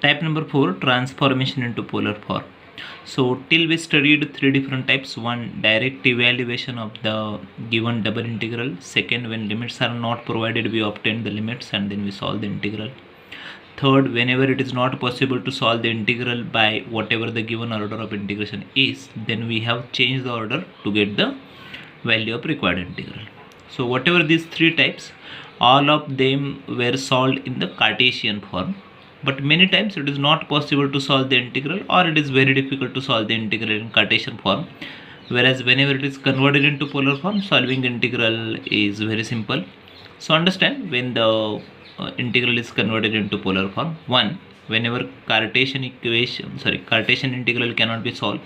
Type number 4, transformation into polar form. So till we studied three different types. One, direct evaluation of the given double integral. Second, when limits are not provided, we obtain the limits and then we solve the integral. Third, whenever it is not possible to solve the integral by whatever the given order of integration is, then we have changed the order to get the value of required integral. So whatever these three types, all of them were solved in the Cartesian form. But many times it is not possible to solve the integral, or it is very difficult to solve the integral in Cartesian form. Whereas whenever it is converted into polar form, solving integral is very simple. So understand, when the integral is converted into polar form, one, whenever Cartesian integral cannot be solved.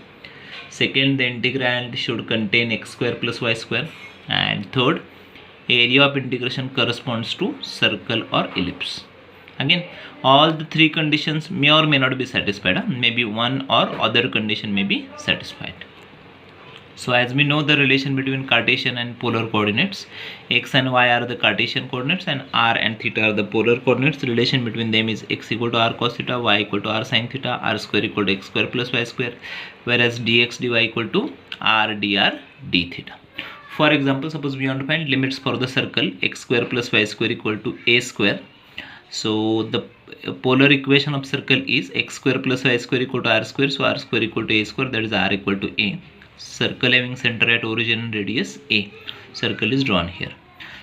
Second, the integrand should contain x square plus y square. And third, area of integration corresponds to circle or ellipse. Again, all the three conditions may or may not be satisfied. Maybe one or other condition may be satisfied. So as we know the relation between Cartesian and polar coordinates, x and y are the Cartesian coordinates and r and theta are the polar coordinates. The relation between them is x equal to r cos theta, y equal to r sin theta, r square equal to x square plus y square, whereas dx dy equal to r dr d theta. For example, suppose we want to find limits for the circle x square plus y square equal to a square. So the polar equation of circle is x square plus y square equal to r square. So r square equal to a square, that is r equal to a. Circle having center at origin and radius a. Circle is drawn here.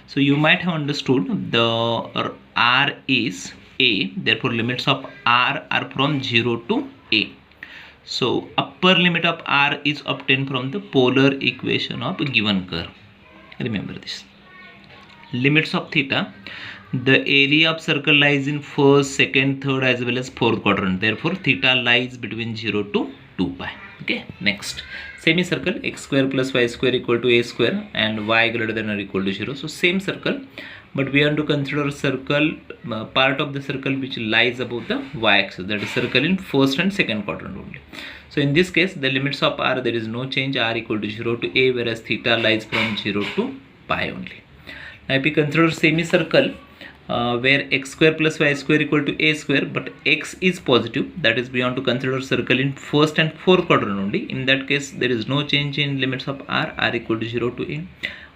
So you might have understood the r is a. Therefore limits of r are from 0 to a. So upper limit of r is obtained from the polar equation of a given curve. Remember this. Limits of theta. The area of circle lies in first, second, third as well as fourth quadrant. Therefore theta lies between 0 to 2 pi. Okay, next, semicircle x square plus y square equal to a square and y greater than or equal to 0. So same circle, but we want to consider circle part of the circle which lies above the y-axis, that is circle in first and second quadrant only. So in this case the limits of r, there is no change, r equal to 0 to a, whereas theta lies from 0 to pi only. Now if we consider semicircle where x square plus y square equal to a square, but x is positive, that is we want to consider circle in first and fourth quadrant only. In that case there is no change in limits of r equal to 0 to a,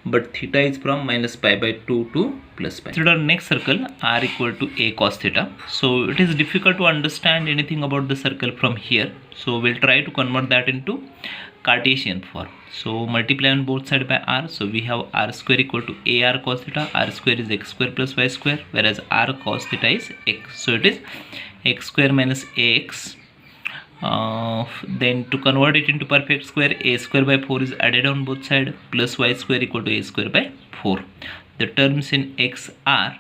but theta is from minus pi by 2 to plus pi. Consider next circle r equal to a cos theta. So it is difficult to understand anything about the circle from here, so we'll try to convert that into Cartesian form. So multiply on both sides by r. So we have r square equal to ar cos theta. R square is x square plus y square, whereas r cos theta is x. So it is x square minus ax. Then to convert it into perfect square, a square by 4 is added on both sides, plus y square equal to a square by 4. The terms in x are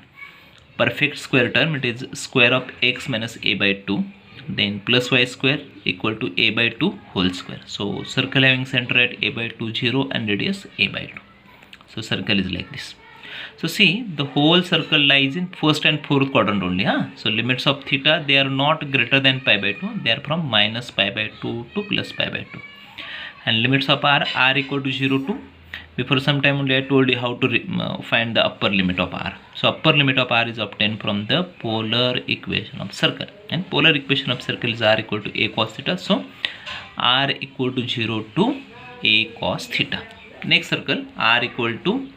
perfect square term, it is square of x minus a by 2. Then plus y square equal to a by 2 whole square. So circle having center at a by 2 0 and radius a by 2. So circle is like this. So see, the whole circle lies in first and fourth quadrant only. So limits of theta, they are not greater than pi by 2. They are from minus pi by 2 to plus pi by 2. And limits of r equal to 0 to, before some time only I told you how to find the upper limit of r. So upper limit of r is obtained from the polar equation of circle, and polar equation of circle is r equal to a cos theta. So r equal to 0 to a cos theta. Next circle r equal to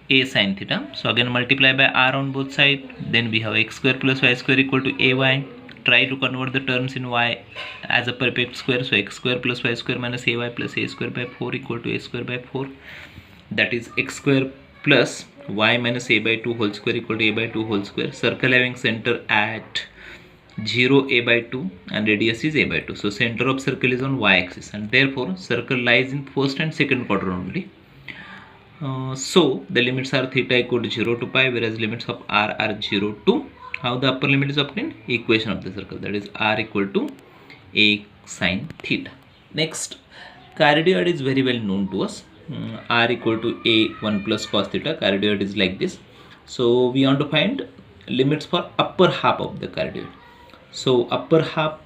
a sin theta. So again multiply by r on both sides. Then we have x square plus y square equal to ay. Try to convert the terms in y as a perfect square. So x square plus y square minus ay plus a square by 4 equal to a square by 4. That is x square plus y minus a by 2 whole square equal to a by 2 whole square. Circle having center at 0 a by 2 and radius is a by 2. So center of circle is on y-axis, and therefore circle lies in first and second quadrant only. So the limits are theta equal to 0 to pi, whereas limits of r are 0 to, how the upper limit is obtained? Equation of the circle, that is r equal to a sin theta. Next, cardioid is very well known to us. R equal to a 1 plus cos theta. Cardioid is like this. So we want to find limits for upper half of the cardioid. So upper half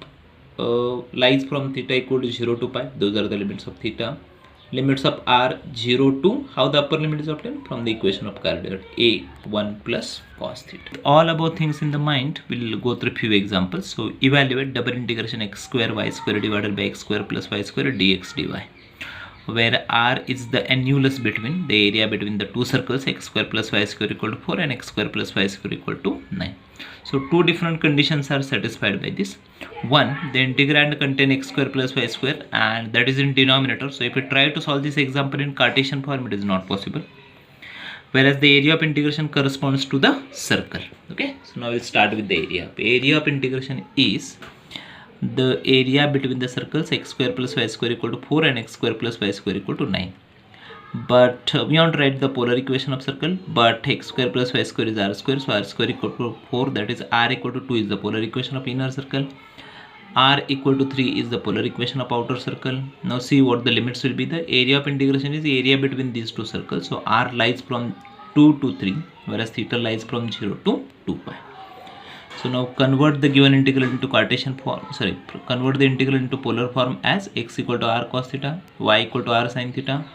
lies from theta equal to 0 to pi. Those are the limits of theta. limits of r 0 to, how the upper limit is obtained? From the equation of Cartesian, a1 plus cos theta. All about things in the mind, we'll go through a few examples. So evaluate double integration x square y square divided by x square plus y square dx dy, where r is the annulus between the area between the two circles x square plus y square equal to 4 and x square plus y square equal to 9. So two different conditions are satisfied by this. One, the integrand contain x square plus y square, and that is in denominator. So if we try to solve this example in Cartesian form, it is not possible. Whereas the area of integration corresponds to the circle. Okay, so now we'll start with the area. The area of integration is the area between the circles x square plus y square equal to 4 and x square plus y square equal to 9. But we want to write the polar equation of circle, but x square plus y square is r square, so r square equal to 4, that is r equal to 2 is the polar equation of inner circle, r equal to 3 is the polar equation of outer circle. Now see what the limits will be. The area of integration is the area between these two circles, so r lies from 2 to 3, whereas theta lies from 0 to 2 pi. So now convert the given integral into Cartesian form, convert the integral into polar form as x equal to r cos theta, y equal to r sin theta,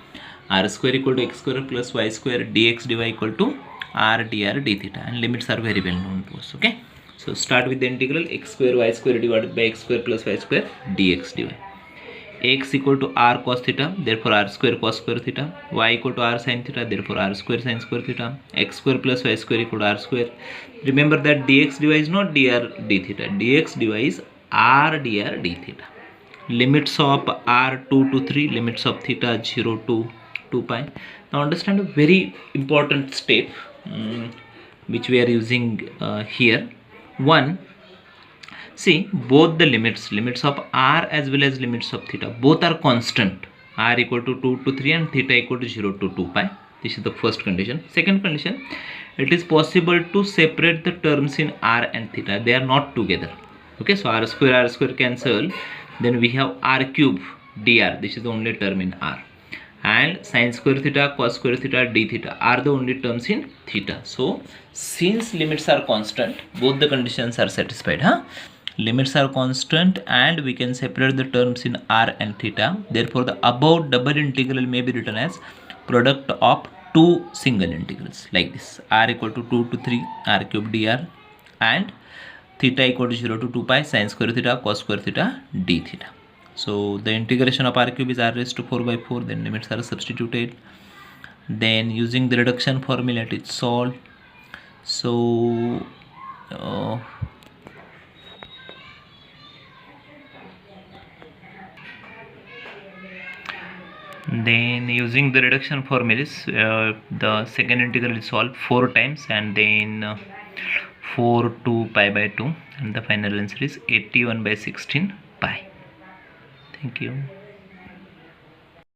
r square equal to x square plus y square dx dy equal to r dr d theta, and limits are very well known to us. Okay, so start with the integral x square y square divided by x square plus y square dx dy. X equal to r cos theta, therefore r square cos square theta, y equal to r sin theta, therefore r square sin square theta, x square plus y square equal to r square. Remember that dx dy is not dr d theta, dx dy is r dr d theta. Limits of r 2 to 3, limits of theta 0 to 2 pi. Now understand a very important step which we are using here. One, see both the limits of r as well as limits of theta, both are constant, r equal to 2 to 3 and theta equal to 0 to 2 pi. This is the first condition. Second condition, it is possible to separate the terms in r and theta, they are not together. Okay, so r square cancel, then we have r cube dr, this is the only term in r, and sin square theta, cos square theta, d theta are the only terms in theta. So since limits are constant, both the conditions are satisfied. Limits are constant and we can separate the terms in r and theta, therefore the above double integral may be written as product of two single integrals like this, r equal to 2 to 3 r cube dr and theta equal to 0 to 2 pi sin square theta, cos square theta, d theta. So the integration of r cube is r raised to 4 by 4, then limits are substituted, then using the reduction formula it is solved. So then using the reduction formulas, the second integral is solved 4 times, and then 4 to pi by 2, and the final answer is 81 by 16 pi. Thank you.